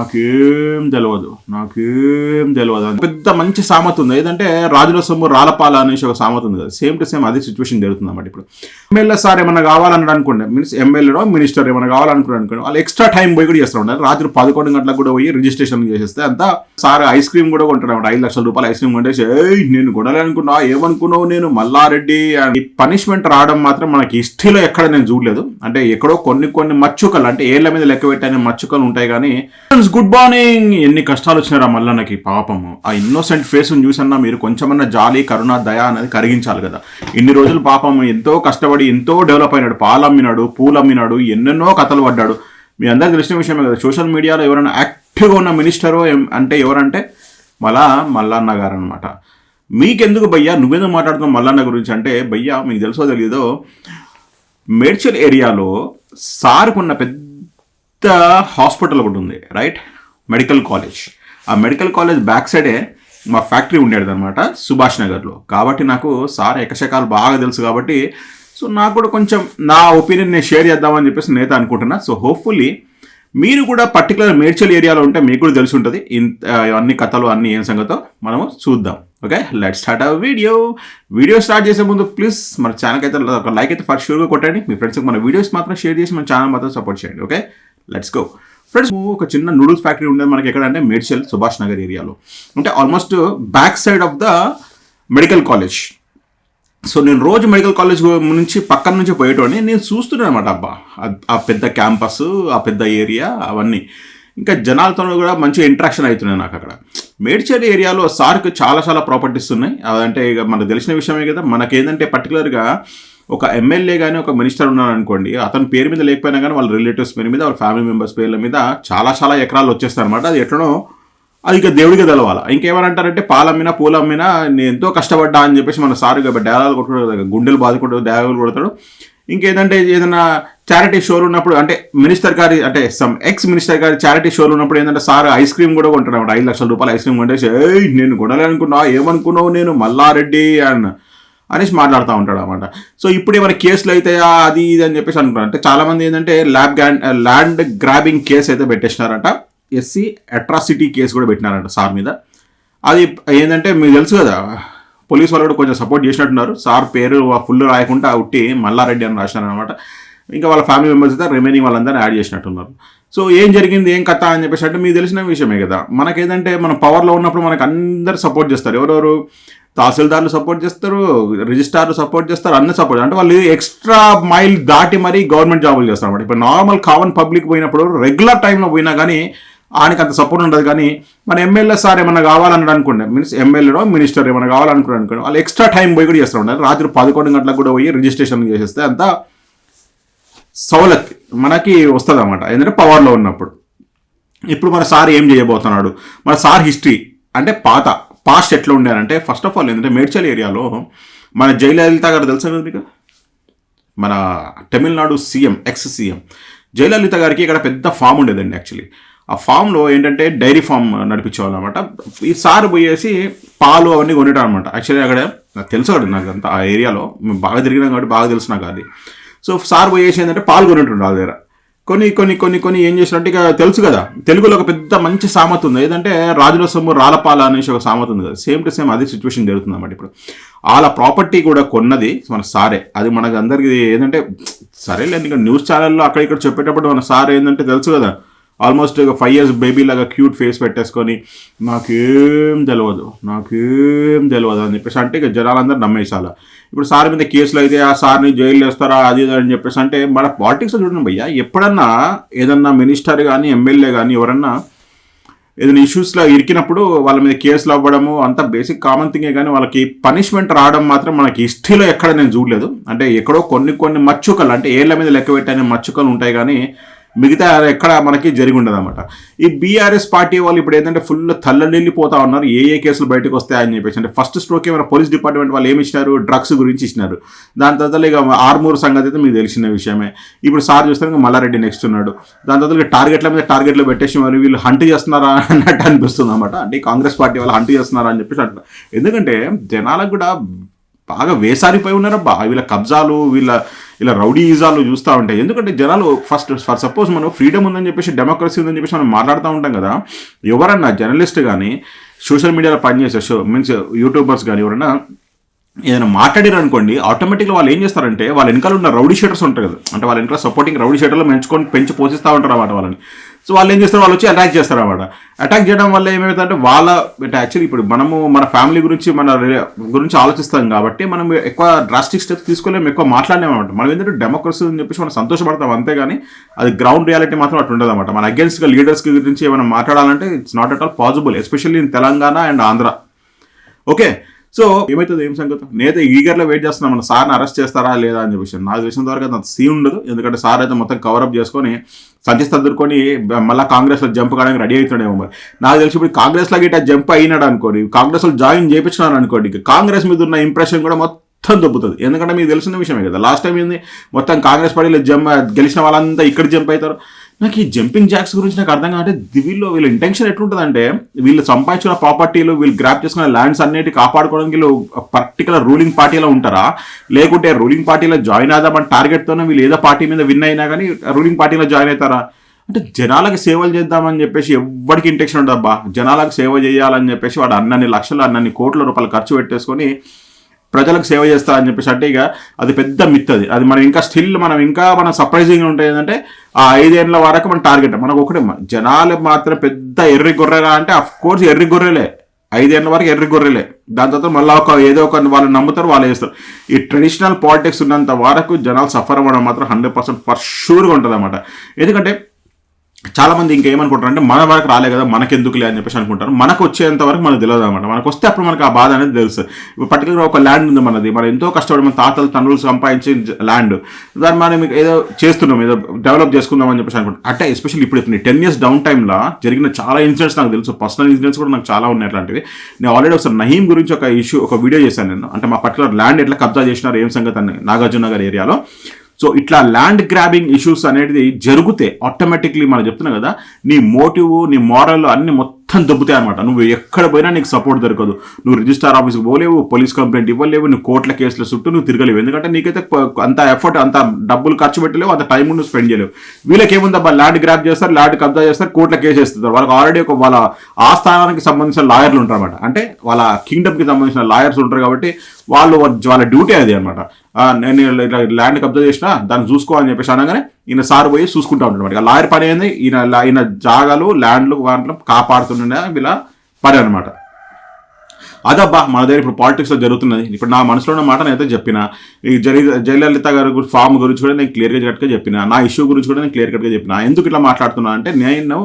నాకేం తెలియదు అని పెద్ద మంచి సామెత ఉంది. ఏదంటే రాజుల సొమ్ము రాలపాల అనేసి ఒక సామెత ఉంది కదా, సేమ్ టు సేమ్ అదే సిచ్యువేషన్ జరుగుతుంది అన్నమాట. ఇప్పుడు ఎమ్మెల్యే సార్ ఏమన్నా కావాలన్నాడు అనుకోండి, మీన్స్ ఎమ్మెల్యేలో మినిస్టర్ ఏమైనా కావాలనుకున్నాడు అనుకోండి, వాళ్ళు ఎక్స్ట్రా టైం పోయి కూడా చేస్తూ ఉంటారు. రాత్రి 11 గంటలకు కూడా పోయి రిజిస్ట్రేషన్ చేసేస్తే అంతా సార్ ఐస్ క్రీమ్ కూడా కొంటాడు అన్నమాట. 5 లక్షల రూపాయలు ఐస్ క్రీమ్ కొంటేసి నేను కొనాలనుకున్నా, ఏమనుకున్నావు నేను మల్లారెడ్డి అని పనిష్మెంట్ రావడం మాత్రం మనకి హిస్టరీలో ఎక్కడ నేను చూడలేదు. అంటే ఎక్కడో కొన్ని మచ్చుకలు, అంటే ఏళ్ల మీద లెక్క పెట్టనే మచ్చుకలు ఉంటాయి. కానీ గుడ్ మార్నింగ్, ఎన్ని కష్టాలు వచ్చినారా మల్లన్నకి పాపము. ఆ ఇన్నోసెంట్ ఫేస్ చూసన్నా మీరు కొంచెమన్నా జాలి కరుణ దయ అనేది కరిగించాలి కదా. ఇన్ని రోజులు పాపం ఎంతో కష్టపడి ఎంతో డెవలప్ అయినాడు, పాలు అమ్మినాడు, పూలు అమ్మినాడు, ఎన్నెన్నో కథలు పడ్డాడు. మీ అందరికి తెలిసిన విషయమే కదా. సోషల్ మీడియాలో ఎవరైనా యాక్టివ్గా ఉన్న మినిస్టరు అంటే ఎవరంటే మల్లన్న గారు అనమాట. మీకెందుకు భయ్యా నువ్వేందుకు మాట్లాడుతున్నావు మల్లన్న గురించి అంటే, భయ్యా మీకు తెలుసో తెలియదో, మేడ్చల్ ఏరియాలో సార్కున్న పెద్ద హాస్పిటల్ ఒకటి ఉంది, రైట్, మెడికల్ కాలేజ్. ఆ మెడికల్ కాలేజ్ బ్యాక్ సైడే మా ఫ్యాక్టరీ ఉండేది అనమాట, సుభాష్ నగర్లో. కాబట్టి నాకు సార్ ఎకశకాలు బాగా తెలుసు. కాబట్టి సో నాకు కూడా కొంచెం నా ఒపీనియన్ నేను షేర్ చేద్దామని చెప్పేసి నేత అనుకుంటున్నా. సో హోప్ఫుల్లీ మీరు కూడా పర్టికులర్ మేడ్చల్ ఏరియాలో ఉంటే మీకు కూడా తెలిసి ఉంటుంది అన్ని కథలు అన్ని ఏం సంగతో మనము చూద్దాం. Okay, let's start our video start చేసే ముందు ప్లీజ్ మన ఛానల్కి అయితే ఒక లైక్ అయితే ఫస్ట్ షూర్గా కొట్టండి. మీ ఫ్రెండ్స్కి మన వీడియోస్ మాత్రం షేర్ చేసి మన ఛానల్ మాత్రం సపోర్ట్ చేయండి. Okay, let's go friends. ఒక చిన్న నూడిల్స్ ఫ్యాక్టరీ ఉండేది మనకి ఎక్కడ అంటే మేడ్చల్ సుభాష్ నగర్ ఏరియాలో, అంటే almost back side of the medical college. So నేను రోజు మెడికల్ కాలేజ్ నుంచి పక్కన నుంచి పోయేటోని నేను చూస్తున్నాను అనమాట. అబ్బా ఆ పెద్ద క్యాంపస్, ఆ పెద్ద ఏరియా, అవన్నీ ఇంకా జనాలతో కూడా మంచి ఇంట్రాక్షన్ అవుతున్నాయి నాకు అక్కడ. మేడ్చల్ ఏరియాలో సార్కి చాలా ప్రాపర్టీస్ ఉన్నాయి. అదంటే ఇక మనకు తెలిసిన విషయమే కదా. మనకేంటంటే పర్టికులర్గా ఒక ఎమ్మెల్యే కానీ ఒక మినిస్టర్ ఉన్నారనుకోండి, అతని పేరు మీద లేకపోయినా కానీ వాళ్ళ రిలేటివ్స్ పేరు మీద, వాళ్ళ ఫ్యామిలీ మెంబర్స్ పేర్ల మీద చాలా ఎకరాలు వచ్చేస్తాయి అనమాట. అది ఎట్లనో అది ఇక దేవుడికి తెలవాలా. ఇంకేమనంటారంటే పాలమ్మినా పూలమ్మినా నేను ఎంతో కష్టపడ్డా అని చెప్పేసి మన సార్ డేలాలు కొట్టుకుంటాడు, గుండెలు బాదుకుంటాడు, డేలాలు కొడతాడు. ఇంకేదంటే ఏదైనా చారిటీ షోలు ఉన్నప్పుడు, అంటే మినిస్టర్ గారి అంటే సమ్ ఎక్స్ మినిస్టర్ గారి చారిటీ షోలు ఉన్నప్పుడు ఏంటంటే సార్ ఐస్ క్రీమ్ కూడా కొంటాడు అన్నమాట. 5 లక్షల రూపాయలు ఐస్ క్రీమ్ కొంటేసి నేను కొనాలనుకున్నా, ఏమనుకున్నావు నేను మల్లారెడ్డి అనేసి మాట్లాడుతూ ఉంటాడు అనమాట. సో ఇప్పుడు ఏమైనా కేసులు అవుతాయా అది ఇది అని చెప్పేసి అనుకుంటారు. అంటే చాలామంది ఏంటంటే ల్యాండ్ గ్రాబింగ్ కేసు అయితే పెట్టేసినారంట, ఎస్సీ అట్రాసిటీ కేసు కూడా పెట్టినారంట సార్ మీద. అది ఏంటంటే మీకు తెలుసు కదా, పోలీస్ వాళ్ళు కూడా కొంచెం సపోర్ట్ చేసినట్టున్నారు. సార్ పేరు ఫుల్ రాయకుండా ఉట్టి మల్లారెడ్డి అని రాసినారనమాట. ఇంకా వాళ్ళ ఫ్యామిలీ మెంబర్స్ అయితే రిమైనింగ్ వాళ్ళందరినీ యాడ్ చేసినట్టున్నారు. సో ఏం జరిగింది ఏం కథ అని చెప్పేసి అంటే మీకు తెలిసిన విషయమే కదా. మనకేంటంటే మన పవర్లో ఉన్నప్పుడు మనకు అందరు సపోర్ట్ చేస్తారు. ఎవరెవరు తహసీల్దార్లు సపోర్ట్ చేస్తారు, రిజిస్ట్రార్లు సపోర్ట్ చేస్తారు, అన్ని సపోర్ట్. అంటే వాళ్ళు ఎక్స్ట్రా మైల్ దాటి మరీ గవర్నమెంట్ జాబులు చేస్తారు అనమాట. ఇప్పుడు నార్మల్ కామన్ పబ్లిక్ పోయినప్పుడు రెగ్యులర్ టైంలో పోయినా కానీ ఆయనకి అంత సపోర్ట్ ఉండదు. కానీ మన ఎమ్మెల్యే సార్ ఏమన్నా కావాలన్నాడు అనుకోండి, మీన్స్ ఎమ్మెల్యేలో మినిస్టర్ ఏమైనా కావాలనుకున్నాడు అనుకోండి, వాళ్ళు ఎక్స్ట్రా టైం పోయి కూడా చేస్తూ ఉంటారు. రాత్రి 11 గంటలకు కూడా పోయి రిజిస్ట్రేషన్ చేసేస్తే అంతా సౌలత్ మనకి వస్తుంది అన్నమాట, ఎందుకంటే పవర్లో ఉన్నప్పుడు. ఇప్పుడు మన సార్ ఏం చేయబోతున్నాడు, మన సార్ హిస్టరీ అంటే పాస్ట్ ఎట్లా ఉండారంటే, ఫస్ట్ ఆఫ్ ఆల్ ఏంటంటే మేడ్చల్ ఏరియాలో మన జయలలిత గారు తెలుసా కదా మీకు, మన Tamil Nadu CM ex CM Jayalalithaa గారికి ఇక్కడ పెద్ద ఫామ్ ఉండేదండి. యాక్చువల్లీ ఆ ఫామ్లో ఏంటంటే డైరీ ఫామ్ నడిపించేవాళ్ళు అనమాట. ఈ సార్ పోయేసి పాలు అవన్నీ కొనేటారు అనమాట. యాక్చువల్లీ అక్కడ నాకు తెలుసు కదా, నాకు అంత ఆ ఏరియాలో మేము బాగా తిరిగినాం కాబట్టి బాగా తెలుసు నాకు అది. సో సార్ పోయేసి ఏంటంటే పాలు కొనేటుండే వాళ్ళ దగ్గర. కొన్ని ఏం చేసినట్టు ఇక తెలుసు కదా, తెలుగులో ఒక పెద్ద మంచి సామెత ఉంది. ఏదంటే రాజుల సొమ్ము రాలపాల అనేసి ఒక సామెత ఉంది కదా, సేమ్ టు సేమ్ అదే సిచ్యువేషన్ జరుగుతుంది అన్నమాట. ఇప్పుడు వాళ్ళ ప్రాపర్టీ కూడా కొన్నది మన సారే. అది మనకు అందరికి ఏంటంటే సరేలేదు, ఇంకా న్యూస్ ఛానల్లో అక్కడ ఇక్కడ చెప్పేటప్పుడు మన సార్ ఏంటంటే తెలుసు కదా, ఆల్మోస్ట్ 5 years బేబీ లాగా క్యూట్ ఫేస్ పెట్టేసుకొని నాకేం తెలియదు అని చెప్పేసి అంటే ఇక జనాలందరూ నమ్మేసాల. ఇప్పుడు సార్ మీద కేసులు అయితే ఆ సార్ని జైలు వేస్తారా అది అని చెప్పేసి అంటే మన పాలిటిక్స్లో చూడండి భయ్యా, ఎప్పుడన్నా ఏదన్నా మినిస్టర్ కానీ ఎమ్మెల్యే కానీ ఎవరన్నా ఏదైనా ఇష్యూస్లో ఇరికినప్పుడు వాళ్ళ మీద కేసులు అవ్వడము అంత బేసిక్ కామన్ థింగే. కానీ వాళ్ళకి పనిష్మెంట్ రావడం మాత్రం మనకి హిస్టరీలో ఎక్కడ నేను చూడలేదు. అంటే ఎక్కడో కొన్ని మచ్చుకలు, అంటే ఏళ్ల మీద లెక్క పెట్టనే మచ్చుకలు ఉంటాయి కానీ మిగతా ఎక్కడ మనకి జరిగి ఉండదు అనమాట. ఈ బీఆర్ఎస్ పార్టీ వాళ్ళు ఇప్పుడు ఏంటంటే ఫుల్ తల్లడిల్లిపోతా ఉన్నారు, ఏ కేసులు బయటకు వస్తాయని చెప్పేసి. అంటే ఫస్ట్ స్ట్రోక్ ఏమైనా పోలీస్ డిపార్ట్మెంట్ వాళ్ళు ఏమి ఇచ్చినారు, డ్రగ్స్ గురించి ఇచ్చినారు. దాని తర్వాత ఇక ఆర్మూర్ సంగతి అయితే మీకు తెలిసిన విషయమే. ఇప్పుడు సార్ చూస్తే మల్లారెడ్డి నెక్స్ట్ ఉన్నాడు. దాని తర్వాత టార్గెట్ల మీద టార్గెట్లు పెట్టేసి మరి వీళ్ళు హంట్ చేస్తున్నారా అన్నట్టు అనిపిస్తుంది అనమాట. అంటే కాంగ్రెస్ పార్టీ వాళ్ళు హంట్ చేస్తున్నారా అని చెప్పేసి అంటున్నారు. ఎందుకంటే జనాలకు కూడా బాగా వేసారిపోయి ఉన్నారబ్బా వీళ్ళ కబ్జాలు, ఇలా రౌడీయిజాలు చూస్తూ ఉంటాయి. ఎందుకంటే జనాలు ఫర్ సపోజ్ మనం ఫ్రీడమ్ ఉందని చెప్పేసి, డెమోక్రసీ ఉందని చెప్పేసి మనం మాట్లాడుతూ ఉంటాం కదా. ఎవరన్నా జర్నలిస్ట్ కానీ, సోషల్ మీడియాలో పనిచేసే మీన్స్ యూట్యూబర్స్ కానీ ఎవరైనా ఏదైనా మాట్లాడారు అనుకోండి, ఆటోమేటిక్గా వాళ్ళు ఏం చేస్తారంటే వాళ్ళ వెనకాల ఉన్న రౌడీ షీటర్స్ ఉంటారు కదా, అంటే వాళ్ళ వెనకాల సపోర్టింగ్ రౌడీ షీటర్లు పెంచి పోషిస్తూ ఉంటారు అన్నమాట వాళ్ళని. సో వాళ్ళు ఏం చేస్తారు, వాళ్ళు వచ్చి అటాక్ చేస్తారు అన్నమాట. అటాక్ చేయడం వల్ల ఏమవుతుందంటే యాక్చువల్లీ ఇప్పుడు మనము మన ఫ్యామిలీ గురించి, మన గురించి ఆలోచిస్తాం కాబట్టి మనం ఎక్కువ డ్రాస్టిక్ స్టెప్స్ తీసుకోలేము, ఎక్కువ మాట్లాడలేమన్నమాట. మనం ఏంటంటే డెమోక్రసీ అని చెప్పేసి మనం సంతోషపడతాం అంతేగాని అది గ్రౌండ్ రియాలిటీ మాత్రం అటు ఉండదు అన్నమాట. మన అగేన్స్ట్గా లీడర్స్ గురించి ఏమైనా మాట్లాడాలంటే it's not at all possible, especially in Telangana and Andhra. Okay, so ఏమవుతుంది, ఏం సంగతి, నేనైతే ఈగర్లో వెయిట్ చేస్తున్నా మన సార్ని అరెస్ట్ చేస్తారా లేదా అని చెప్పేసి. నాకు తెలిసిన వరకు అంత సీన్ ఉండదు, ఎందుకంటే సార్ అయితే మొత్తం కవరప్ చేసుకొని సంచి తదురుకొని మళ్ళీ కాంగ్రెస్లో జంప్ కావడానికి రెడీ అవుతున్నాడేమో. మరి నాకు తెలిసి ఇప్పుడు కాంగ్రెస్లో గిట్ట జంప్ అయినాడు అనుకోండి, కాంగ్రెస్లో జాయిన్ చేయించినాడు అనుకోండి, కాంగ్రెస్ మీద ఉన్న ఇంప్రెషన్ కూడా మొత్తం దొబ్బుతుంది. ఎందుకంటే మీకు తెలిసిన విషయమే కదా, లాస్ట్ టైం ఏంది మొత్తం కాంగ్రెస్ పార్టీలో గెలిచిన వాళ్ళంతా ఇక్కడ జంప్ అవుతారు. నాకు ఈ జంపింగ్ జాక్స్ గురించి నాకు అర్థం కాదంటే వీళ్ళ ఇంటెన్షన్ ఎట్లుంటుందంటే, వీళ్ళు సంపాదించిన ప్రాపర్టీలు, వీళ్ళు గ్రాప్ చేసుకున్న ల్యాండ్స్ అన్నిటి కాపాడుకోవడానికి వీళ్ళు పర్టికులర్ రూలింగ్ పార్టీలో ఉంటారా, లేకుంటే రూలింగ్ పార్టీలో జాయిన్ అవుదామని టార్గెట్తోనే వీళ్ళు ఏదో పార్టీ మీద విన్ అయినా కానీ రూలింగ్ పార్టీలో జాయిన్ అవుతారా? అంటే జనాలకు సేవలు చేద్దామని చెప్పేసి ఎవరికి ఇంటెన్షన్ ఉండదబ్బా. జనాలకు సేవ చేయాలని చెప్పేసి వాడు అన్నన్ని లక్షలు, అన్నన్ని కోట్ల రూపాయలు ఖర్చు పెట్టేసుకొని ప్రజలకు సేవ చేస్తా అని చెప్పేసి అంటే ఇక అది పెద్ద మిత్. అది మనం ఇంకా స్టిల్ మనం సర్ప్రైజింగ్గా ఉంటుంది ఏంటంటే ఆ 5 ఏళ్ళ వరకు మన టార్గెట్ మనకు ఒకటే, జనాలు మాత్రం పెద్ద ఎర్రి గొర్రెగా అంటే అఫ్ కోర్స్ ఎర్రి గొర్రెలే, 5 ఏళ్ళ వరకు ఎర్రి గొర్రెలే. దాని తర్వాత మళ్ళీ ఏదో ఒక వాళ్ళు నమ్ముతారు, వాళ్ళు వేస్తారు. ఈ ట్రెడిషనల్ పాలిటిక్స్ ఉన్నంత వరకు జనాలు సఫర్ అవ్వడం మాత్రం 100% ఫర్ షూర్గా ఉంటుంది అన్నమాట. ఎందుకంటే చాలా మంది ఇంకేమనుకుంటారు అంటే మన వరకు రాలే కదా మనకెందుకులే అని చెప్పేసి అనుకుంటారు. మనకు వచ్చేంత వరకు మనకు తెలియదు అనమాట. మనకు వస్తే అప్పుడు మనకు ఆ బాధ అనేది తెలుస్తుంది. ఇప్పుడు పర్టికులర్గా ఒక ల్యాండ్ ఉంది మనది, మనం ఎంతో కష్టపడి మన తాతలు తండ్రులు సంపాదించిన ల్యాండ్, దాన్ని మనం ఏదో చేస్తున్నాం, ఏదో డెవలప్ చేసుకుందాం అని చెప్పేసి అనుకుంటాం. అంటే ఎస్పెషల్లీ ఇప్పుడు 10 years డౌన్ టైంలో జరిగిన చాలా ఇన్సిడెంట్స్ నాకు తెలుసు, పర్సనల్ ఇన్సిడెంట్స్ కూడా నాకు చాలా ఉన్నాయి అట్లాంటివి. నేను ఆల్రెడీ ఒకసారి నహీం గురించి ఒక వీడియో చేశాను నేను, అంటే మా పర్టికులర్ ల్యాండ్ ఎట్లా కబ్జా చేసినారు ఏం సంగతి అని నాగార్జున నగర్ ఏరియాలో. సో ఇట్లా ల్యాండ్ గ్రాబింగ్ ఇష్యూస్ అనేది జరిగితే ఆటోమేటిక్లీ మనం చెప్తున్నాం కదా, నీ మోటివ్, నీ మోరల్ అన్ని మొత్తం దెబ్బతాయి అనమాట. నువ్వు ఎక్కడ పోయినా నీకు సపోర్ట్ దొరకదు. నువ్వు రిజిస్టార్ ఆఫీస్కి పోలేవు, పోలీస్ కంప్లైంట్ ఇవ్వలేవు, నువ్వు కోర్టుల కేసుల చుట్టూ నువ్వు తిరగలేవు. ఎందుకంటే నీకైతే అంత ఎఫర్ట్, అంత డబ్బులు ఖర్చు పెట్టలేవు, అంత టైం నువ్వు స్పెండ్ చేయలేవు. వీళ్ళకి ఏముందబ్బా, ల్యాండ్ గ్రాబ్ చేస్తారు, ల్యాండ్ కబ్జా చేస్తారు, కోర్టుల కేసు వేస్తారు. వాళ్ళకి ఆల్రెడీ వాళ్ళ ఆస్థానానికి సంబంధించిన లాయర్లు ఉంటారు అనమాట. అంటే వాళ్ళ కింగ్డమ్కి సంబంధించిన లాయర్స్ ఉంటారు కాబట్టి వాళ్ళ డ్యూటీ అది అనమాట. నేను ఇట్లా ల్యాండ్ కబ్జా చేసినా దాన్ని చూసుకో అని చెప్పేసి అనగానే ఈయన సార్ పోయి చూసుకుంటా ఉంటాడు. ఆ లాయర్ పని ఏంది, ఈయన జాగాలు ల్యాండ్లు వాటిలో కాపాడుతుండే వీళ్ళ పని అనమాట. అదబ్బా మన దగ్గర ఇప్పుడు పాలిటిక్స్లో జరుగుతున్నది. ఇప్పుడు నా మనసులో ఉన్న మాట నేనైతే చెప్పిన, ఈ జయలలిత గారి ఫామ్ గురించి కూడా నేను క్లియర్గా కట్గా చెప్పిన, నా ఇష్యూ గురించి కూడా నేను క్లియర్ కట్గా చెప్పిన. ఎందుకు ఇట్లా మాట్లాడుతున్నా అంటే, నేను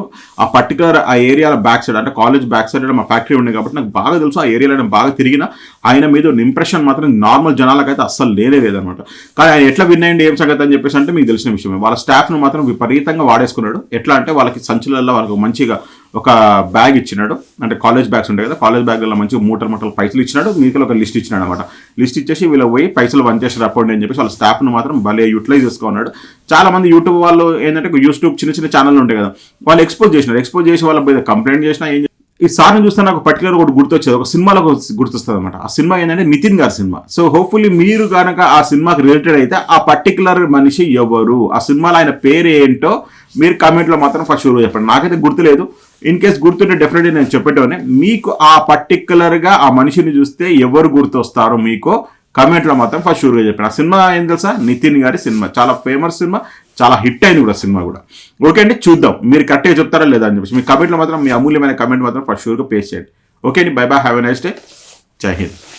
ఆ పర్టికులర్ ఆ ఏరియాల బ్యాక్ సైడ్, అంటే కాలేజ్ బ్యాక్ సైడ్ మా ఫ్యాక్టరీ ఉంది కాబట్టి నాకు బాగా తెలుసు. ఆ ఏరియాలో నేను బాగా తిరిగిన, ఆయన మీద ఇంప్రెషన్ మాత్రం నార్మల్ జనాలకైతే అస్సలు లేదనమాట. కానీ ఆయన ఎట్లా విన్ అయ్యండి ఏం సంగతి అని చెప్పేసి అంటే మీకు తెలిసిన విషయమే. వాళ్ళ స్టాఫ్ను మాత్రం విపరీతంగా వాడేసుకున్నాడు. ఎట్లా అంటే వాళ్ళకి సంచులలో వాళ్ళకి మంచిగా ఒక బ్యాగ్ ఇచ్చినాడు, అంటే కాలేజ్ బ్యాగ్స్ ఉంటాయి కదా, కాలేజ్ బ్యాగ్లో మంచిగా మూటలు పైసలు ఇచ్చినాడు, మీకు ఒక లిస్ట్ ఇచ్చినాడు అనమాట. లిస్ట్ ఇచ్చేసి వీళ్ళు పోయి పైసలు వంచేసి అప్పండి అని చెప్పేసి వాళ్ళ స్టాఫ్ను మాత్రం భలే యూటిలైజ్ చేసుకున్నాడు. చాలా మంది యూట్యూబ్ వాళ్ళు ఏంటంటే యూట్యూబ్ చిన్న ఛానల్ ఉంటాయి కదా, వాళ్ళు ఎక్స్పోజ్ చేసి వాళ్ళ మీద కంప్లైంట్ చేసినా ఏం ఈ సార్ని చూస్తే నాకు పర్టికులర్ ఒకటి గుర్తొచ్చేది, ఒక సినిమాలో గుర్తొస్తుంది అనమాట. ఆ సినిమా ఏంటంటే నితిన్ గారి సినిమా. సో హోప్ఫుల్లీ మీరు కనుక ఆ సినిమాకి రిలేటెడ్ అయితే ఆ పర్టికులర్ మనిషి ఎవరు, ఆ సినిమాలో ఆయన పేరు ఏంటో మీరు కామెంట్లో మాత్రం ఫస్ట్ షూర్ చెప్పండి. నాకైతే గుర్తులేదు, ఇన్ కేస్ గుర్తుంటే డెఫినెట్లీ నేను చెప్పేటోనే. మీకు ఆ పర్టికులర్గా ఆ మనిషిని చూస్తే ఎవరు గుర్తొస్తారో మీకు కామెంట్లో మాత్రం ఫస్ట్ షూర్గా చెప్పాను. ఆ సినిమా ఏం తెలుసా, నితిన్ గారి సినిమా. చాలా ఫేమస్ సినిమా, చాలా హిట్ అయింది కూడా సినిమా కూడా. ఓకే అండి, చూద్దాం మీరు కరెక్ట్గా చెప్తారా లేదా అని చెప్పేసి మీ కమెంట్లో మాత్రం, మీ అమూల్యమైన కమెంట్ మాత్రం ఫస్ట్ షూర్గా పేస్ట్ చేయండి. ఓకే అండి, by by, have a nice day, జై హింద్.